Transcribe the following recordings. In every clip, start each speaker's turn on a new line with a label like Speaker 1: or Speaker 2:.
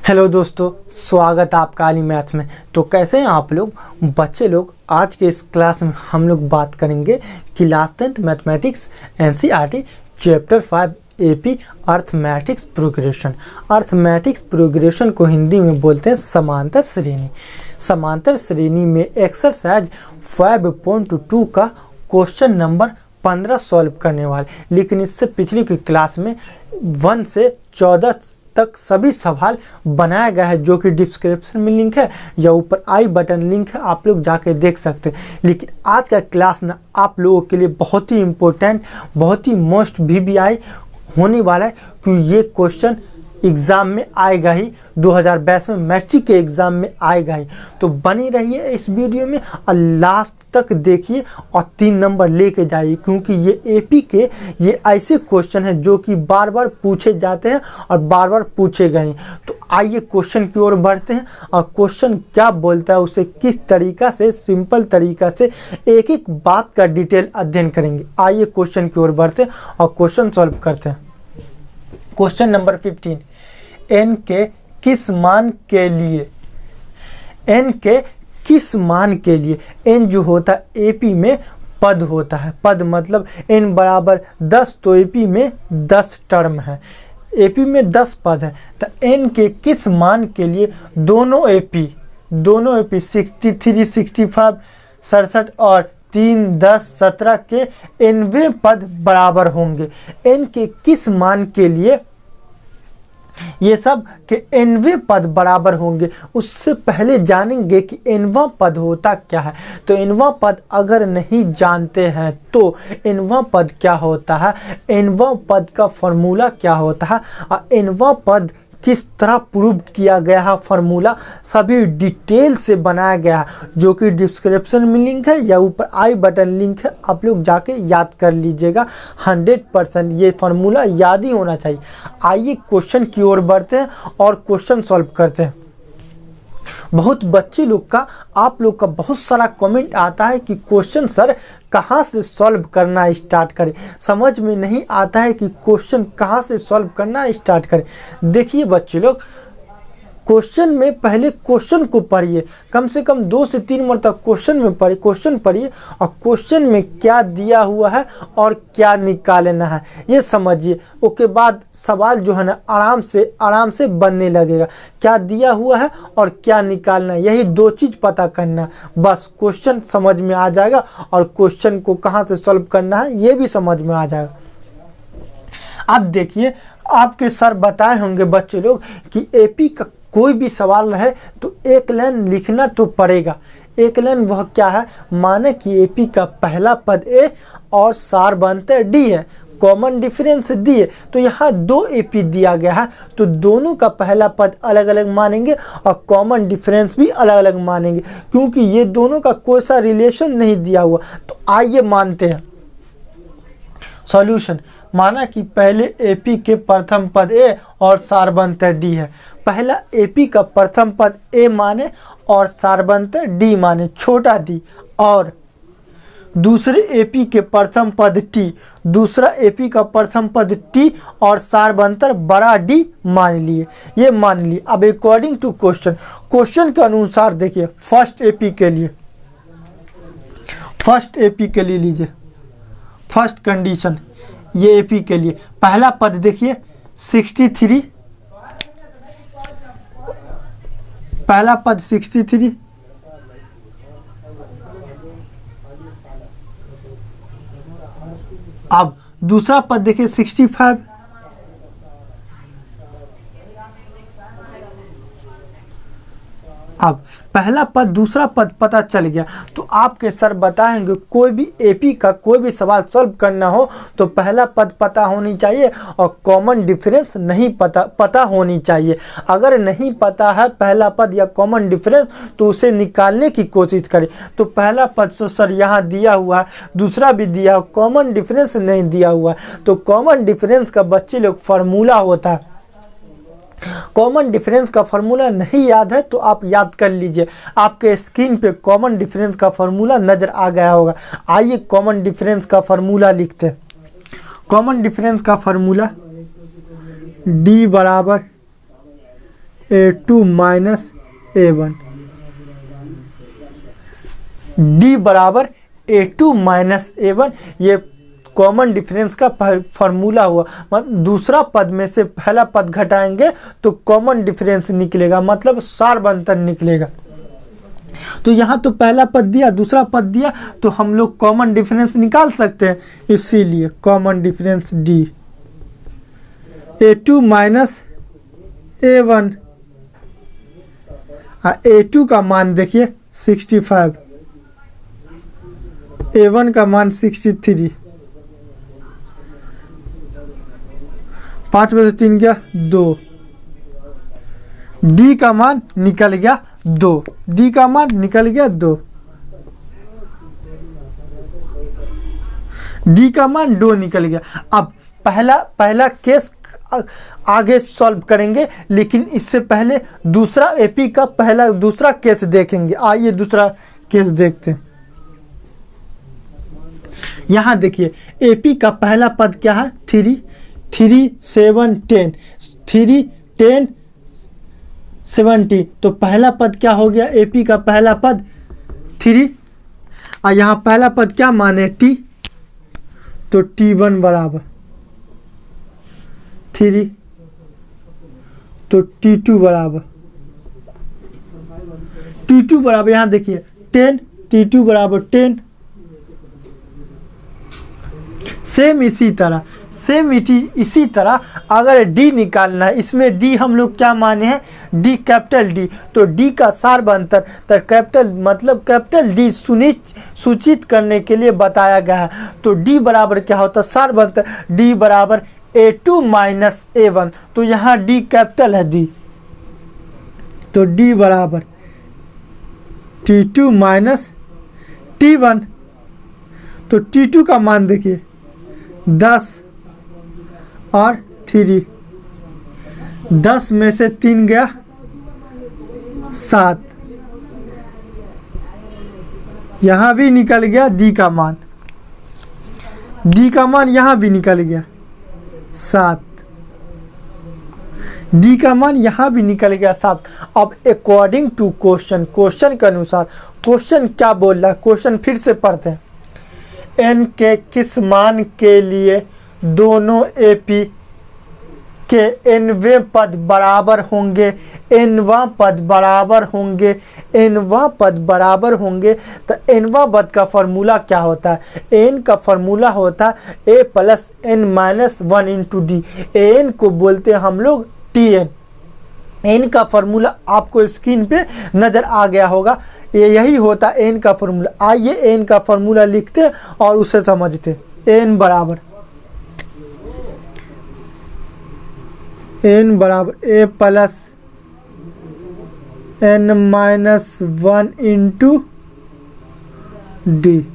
Speaker 1: Hello दोस्तों, स्वागत है आपका आली मैथ्स में। तो कैसे हैं आप लोग बच्चे लोग। आज के इस क्लास में हम लोग बात करेंगे class 10th mathematics NCERT chapter 5 AP arithmetics progression. Arithmetics progression को हिंदी में बोलते हैं समांतर श्रेणी। समांतर श्रेणी में एक्सरसाइज 5.2 का क्वेश्चन नंबर 15 सॉल्व करने वाले। लेकिन इससे पिछली की क्लास में 1 से 14 तक सभी सवाल बनाया गया है, जो कि डिस्क्रिप्शन में लिंक है या ऊपर आई बटन लिंक है, आप लोग जाके देख सकते हैं। लेकिन आज का क्लास ना आप लोगों के लिए बहुत ही इम्पोर्टेंट, बहुत ही मोस्ट VBI होने वाला है, क्योंकि ये क्वेश्चन एग्ज़ाम में आएगा ही, 2022 में मैट्रिक के एग्ज़ाम में आएगा ही। तो बनी रहिए इस वीडियो में और लास्ट तक देखिए और 3 नंबर लेके जाइए, क्योंकि ये एपी के ये ऐसे क्वेश्चन हैं जो कि बार बार पूछे जाते हैं और बार बार पूछे गए हैं। तो आइए क्वेश्चन की ओर बढ़ते हैं और क्वेश्चन क्या बोलता है उसे किस तरीका से, सिंपल तरीका से एक एक बात का डिटेल अध्ययन करेंगे। आइए क्वेश्चन की ओर बढ़ते हैं और क्वेश्चन सॉल्व करते हैं। क्वेश्चन नंबर 15, n के किस मान के लिए, n के किस मान के लिए, n जो होता है एपी में पद होता है। पद मतलब n बराबर 10, तो एपी में 10 टर्म है, एपी में 10 पद है। तो n के किस मान के लिए दोनों एपी 63, 65, 67 और 3, 10, 17 के nवें पद बराबर होंगे। n के किस मान के लिए ये सब के nवें पद बराबर होंगे। उससे पहले जानेंगे कि nवां पद होता क्या है। तो nवां पद अगर नहीं जानते हैं तो nवां पद क्या होता है, nवां पद का फॉर्मूला क्या होता है और nवां पद किस तरह प्रूव किया गया है, फार्मूला सभी डिटेल से बनाया गया है, जो कि डिस्क्रिप्शन में लिंक है या ऊपर आई बटन लिंक है, आप लोग जाके याद कर लीजिएगा। 100% ये फार्मूला याद ही होना चाहिए। आइए क्वेश्चन की ओर बढ़ते हैं और क्वेश्चन सॉल्व करते हैं। बहुत बच्चे लोग का, आप लोग का बहुत सारा कमेंट आता है कि क्वेश्चन सर कहाँ से सॉल्व करना स्टार्ट करें। समझ में नहीं आता है कि क्वेश्चन कहाँ से सॉल्व करना स्टार्ट करें। देखिए बच्चे लोग, क्वेश्चन में पहले क्वेश्चन को पढ़िए, कम से कम 2 से 3 मरतबा क्वेश्चन पढ़िए और क्वेश्चन में क्या दिया हुआ है और क्या निकालना है ये समझिए। उसके बाद सवाल जो है ना आराम से बनने लगेगा। क्या दिया हुआ है और क्या निकालना है, यही 2 चीज़ पता करना, बस क्वेश्चन समझ में आ जाएगा और क्वेश्चन को कहाँ से सॉल्व करना है ये भी समझ में आ जाएगा। अब देखिए, आपके सर बताए होंगे बच्चे लोग कि एपी का कोई भी सवाल रहे तो एक लाइन लिखना तो पड़ेगा। एक लाइन वह क्या है, माने कि एपी का पहला पद ए और सार बनते डी है, कॉमन डिफरेंस दी है। तो यहाँ 2 एपी दिया गया है, तो दोनों का पहला पद अलग अलग मानेंगे और कॉमन डिफरेंस भी अलग अलग मानेंगे, क्योंकि ये दोनों का कोई सा रिलेशन नहीं दिया हुआ। तो आइए मानते हैं। सॉल्यूशन, माना कि पहले एपी के प्रथम पद ए और सारबंतर डी है। पहला एपी का प्रथम पद ए माने और सारबंतर डी माने, छोटा डी। और दूसरे एपी के प्रथम पद टी, दूसरा एपी का प्रथम पद टी और सारबंतर बड़ा डी मान लिए, ये मान लिए। अब अकॉर्डिंग टू क्वेश्चन के अनुसार देखिए, फर्स्ट एपी के लिए लीजिए फर्स्ट कंडीशन, ये एपी के लिए पहला पद देखिए 63, पहला पद 63, अब दूसरा पद देखिए 65, अब पहला पद दूसरा पद पता चल गया। तो आपके सर बताएंगे कोई भी एपी का कोई भी सवाल सॉल्व करना हो तो पहला पद पता होनी चाहिए और कॉमन डिफरेंस नहीं पता होनी चाहिए। अगर नहीं पता है पहला पद या कॉमन डिफरेंस तो उसे निकालने की कोशिश करें। तो पहला पद तो सर यहाँ दिया हुआ है, दूसरा भी दिया हुआ, कॉमन डिफरेंस नहीं दिया हुआ। तो कॉमन डिफरेंस का बच्चे लोग फार्मूला होता है, कॉमन डिफरेंस का फार्मूला नहीं याद है तो आप याद कर लीजिए। आपके स्क्रीन पे कॉमन डिफरेंस का फार्मूला नज़र आ गया होगा। आइए कॉमन डिफरेंस का फार्मूला लिखते हैं। कॉमन डिफरेंस का फार्मूला d बराबर A2 माइनस A1, D बराबर A2 माइनस A1। ये कॉमन डिफरेंस का फार्मूला हुआ। मतलब दूसरा पद में से पहला पद घटाएंगे तो कॉमन डिफरेंस निकलेगा, मतलब सार्वंतर निकलेगा। तो यहाँ तो पहला पद दिया, दूसरा पद दिया, तो हम लोग कॉमन डिफरेंस निकाल सकते हैं। इसीलिए common difference D, A2 minus A1। A2 का मान देखिए 65, A1 का मान 63, 5 में से 3 गया 2, D का मान निकल गया 2, D का मान निकल गया 2, D का मान 2 निकल गया। अब पहला केस आगे सॉल्व करेंगे, लेकिन इससे पहले दूसरा एपी का दूसरा केस देखेंगे। आइए दूसरा केस देखते हैं। यहाँ देखिए एपी का पहला पद क्या है, 3, 3, 7, 10, 3, 10, 70। तो पहला पद क्या हो गया, एपी का पहला पद 3, और यहाँ पहला पद क्या माने टी, तो T1 बराबर 3, तो T2 बराबर यहाँ देखिए 10, T2 बराबर 10। सेम इसी तरह अगर D निकालना है, इसमें D हम लोग क्या माने हैं, D कैपिटल D, तो D का सार्वंतर कैपिटल मतलब कैपिटल D सूचित करने के लिए बताया गया है। तो D बराबर क्या होता है, सार्वंतर D बराबर A2 माइनस A1। तो यहाँ D कैपिटल है D, तो D बराबर T2 माइनस T1। तो T2 का मान देखिए 10 और 3, 10 में से 3 गया 7, यहाँ भी निकल गया D का मान, D का मान यहाँ भी निकल गया 7, D का मान यहाँ भी निकल गया 7। अब अकॉर्डिंग टू क्वेश्चन के अनुसार क्वेश्चन क्या बोल रहा है, क्वेश्चन फिर से पढ़ते हैं। n के किस मान के लिए दोनों एपी के nवें पद बराबर होंगे, nवां पद बराबर होंगे, nवां पद बराबर होंगे। तो nवां पद का फॉर्मूला क्या होता है, n का फॉर्मूला होता है a plus n minus 1 into D. n को बोलते हैं हम लोग Tn। n का फॉर्मूला आपको स्क्रीन पे नज़र आ गया होगा, यही होता है n का फॉर्मूला। आइए n का फॉर्मूला लिखते हैं और उसे समझते। n बराबर a plus n minus 1 into D.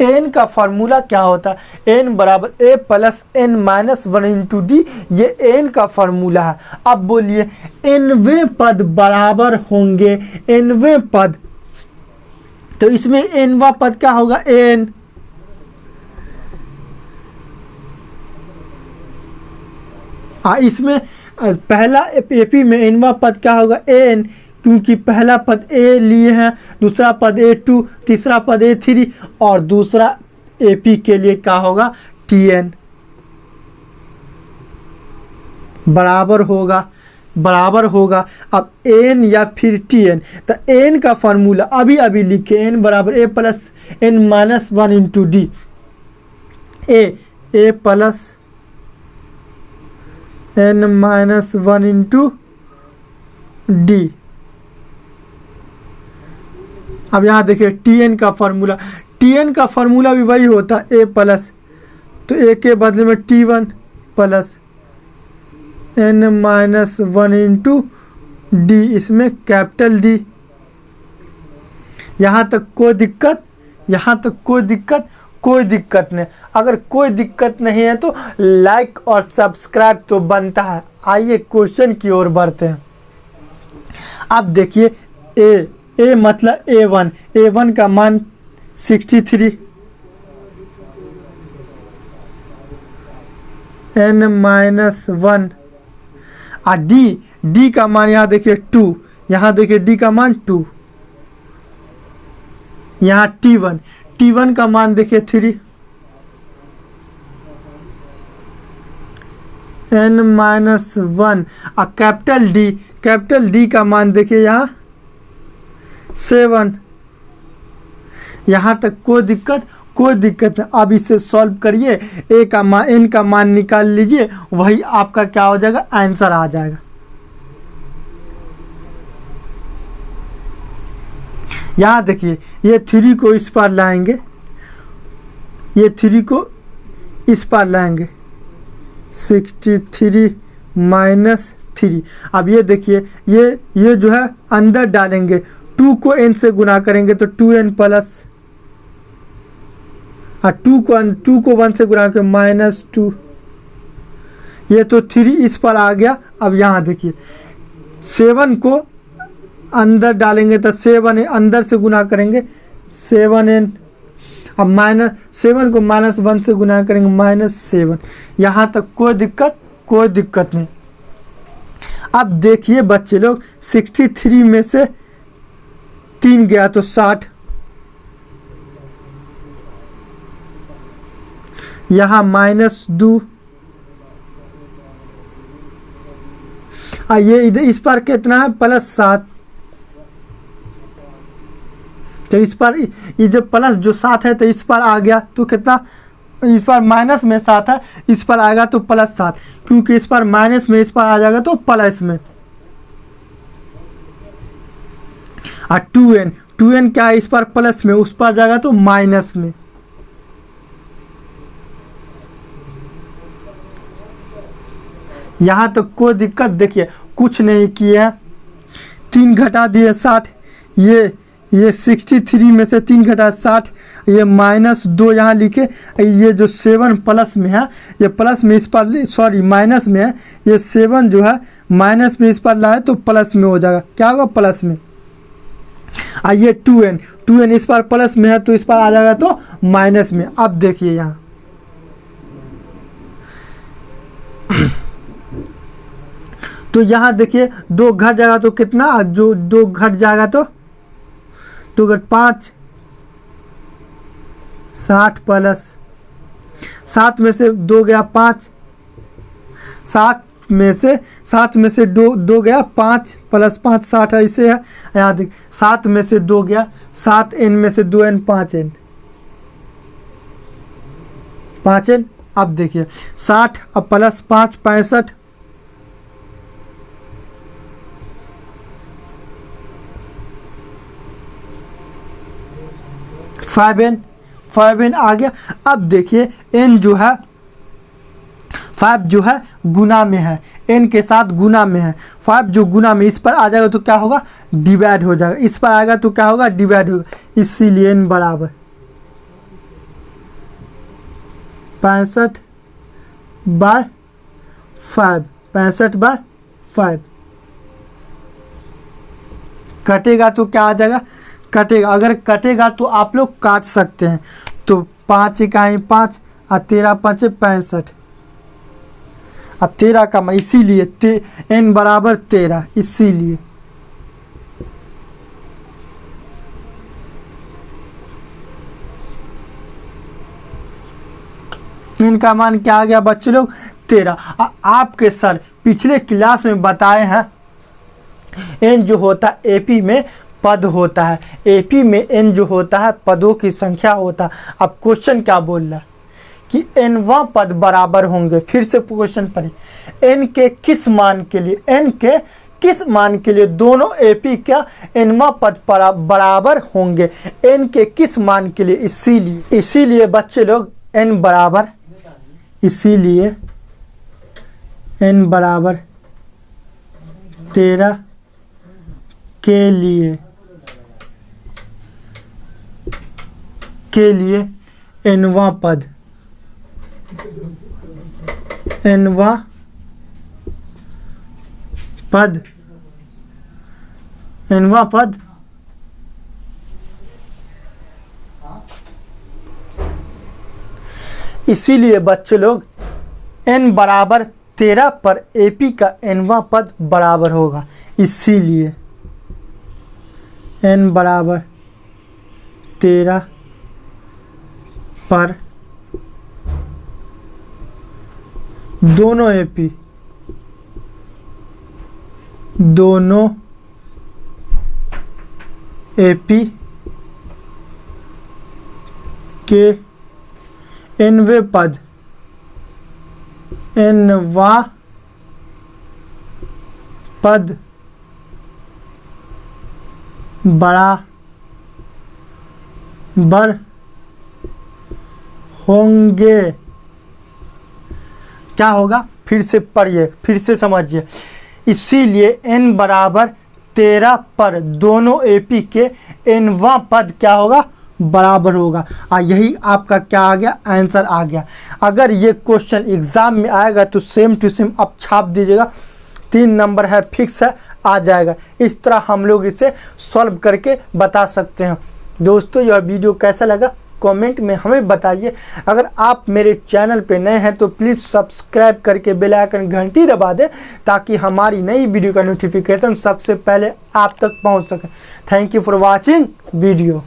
Speaker 1: n का फार्मूला क्या होता है, n बराबर a plus n minus 1 into D, ये n का फार्मूला है। अब बोलिए nवें पद बराबर होंगे, nवें पद, तो इसमें nवां पद क्या होगा, n। इसमें पहला एपी में nवां पद क्या होगा, n, क्योंकि पहला पद a लिए हैं, दूसरा पद A2, तीसरा पद A3 और दूसरा AP के लिए क्या होगा, Tn बराबर होगा। अब n या फिर Tn, तो n का फार्मूला अभी लिखे, n बराबर a plus n minus 1 into D. a plus n minus 1 into D. अब यहाँ देखिए Tn का फार्मूला भी वही होता है, a प्लस, तो a के बदले में T1 plus n minus 1 into D, इसमें कैपिटल D। यहाँ तक कोई दिक्कत नहीं। अगर कोई दिक्कत नहीं है तो लाइक और सब्सक्राइब तो बनता है। आइए क्वेश्चन की ओर बढ़ते हैं। अब देखिए a मतलब a1 का मान 63, n माइनस 1। और डी का मान यहाँ देखिए 2, यहाँ देखिए डी का मान 2, यहाँ T1 का मान देखिए 3, n-1 और कैपिटल डी का मान देखिए यहाँ 7। यहाँ तक कोई दिक्कत नहीं। अब इसे सॉल्व करिए, n का मान निकाल लीजिए, वही आपका क्या हो जाएगा, आंसर आ जाएगा। यहाँ देखिए ये 3 को इस पार लाएंगे, ये 3 को इस पार लाएंगे, 63 माइनस 3। अब ये देखिए ये जो है अंदर डालेंगे, 2 को n से गुना करेंगे तो 2n प्लस, और 2 को 1 से गुना करें -2। ये तो 3 इस पर आ गया। अब यहाँ देखिए 7 को अंदर डालेंगे तो 7 अंदर से गुना करेंगे 7n, अब -7 को -1 से गुना करेंगे -7। यहाँ तक कोई दिक्कत नहीं। अब देखिए बच्चे लोग 63 में से 3 गया तो 60, यहाँ -2, ये इधर इस पर कितना है, +7। तो इस पर ये जो प्लस जो 7 है तो इस पर आ गया तो कितना, इस पर माइनस में 7 है, इस पर आएगा तो +7, क्योंकि इस पर माइनस में इस पर आ जाएगा तो प्लस में। और 2n क्या है, इस पर प्लस में, उस पर जाएगा तो माइनस में। यहाँ तो कोई दिक्कत देखिए कुछ नहीं किया, 3 घटा दिए 60, ये 63 में से 3 घटा 60, ये -2 यहाँ लिखे, ये जो 7 प्लस में है, ये प्लस में इस पर सॉरी माइनस में है, ये 7 जो है माइनस में इस पर लाए तो प्लस में हो जाएगा, क्या होगा प्लस में। ये 2n इस पर प्लस में है तो इस पर आ जाएगा तो माइनस में। अब देखिए यहाँ तो यहाँ देखिए 2 घट जाएगा तो कितना, जो 2 घट जाएगा तो 2 घट 5, 60 प्लस 7 में से 2 गया 5, 7 में से 2 गया 5 प्लस 5 60 ऐसे है। यहाँ देख 7 में से 2 गया, 7n में से 2n 5n। अब देखिए 60 अब प्लस 5 65, 5n आ गया। अब देखिए n जो है 5 जो है गुना में है, n के साथ गुना में है, 5 जो गुना में इस पर आ जाएगा तो क्या होगा, डिवाइड हो जाएगा, इस पर आएगा तो क्या होगा, डिवाइड होगा, इसीलिए n बराबर 65/5 कटेगा तो क्या आ जाएगा, कटेगा, अगर कटेगा तो आप लोग काट सकते हैं। तो 5 इकाई 5 और 13 5 65 और 13 का मान, इसीलिए n बराबर 13, इसीलिए इनका मान क्या आ गया बच्चे लोग, 13। आपके सर पिछले क्लास में बताए हैं n जो होता है एपी में पद होता है, एपी में n जो होता है पदों की संख्या होता है। अब क्वेश्चन क्या बोल रहा है कि nवां पद बराबर होंगे। फिर से क्वेश्चन पढ़िए, n के किस मान के लिए दोनों एपी क्या nवां पद बराबर होंगे, n के किस मान के लिए, इसीलिए बच्चे लोग n बराबर, इसीलिए n बराबर 13 के लिए nवां पद इसीलिए बच्चे लोग n बराबर 13 पर AP का nवां पद बराबर होगा, इसीलिए n बराबर 13 पर दोनों AP के nवें पद nवां पद बराबर होंगे। क्या होगा, फिर से पढ़िए, फिर से समझिए। इसीलिए n बराबर 13 पर दोनों AP के nवां पद क्या होगा, बराबर होगा। यही आपका क्या आ गया, आंसर आ गया। अगर ये क्वेश्चन एग्जाम में आएगा तो सेम टू सेम आप छाप दीजिएगा, 3 नंबर है, फिक्स है, आ जाएगा। इस तरह हम लोग इसे सॉल्व करके बता सकते हैं। दोस्तों, यह वीडियो कैसा लगा कमेंट में हमें बताइए। अगर आप मेरे चैनल पे नए हैं तो प्लीज़ सब्सक्राइब करके बेल आइकन घंटी दबा दें, ताकि हमारी नई वीडियो का नोटिफिकेशन सबसे पहले आप तक पहुंच सके। Thank you for watching video.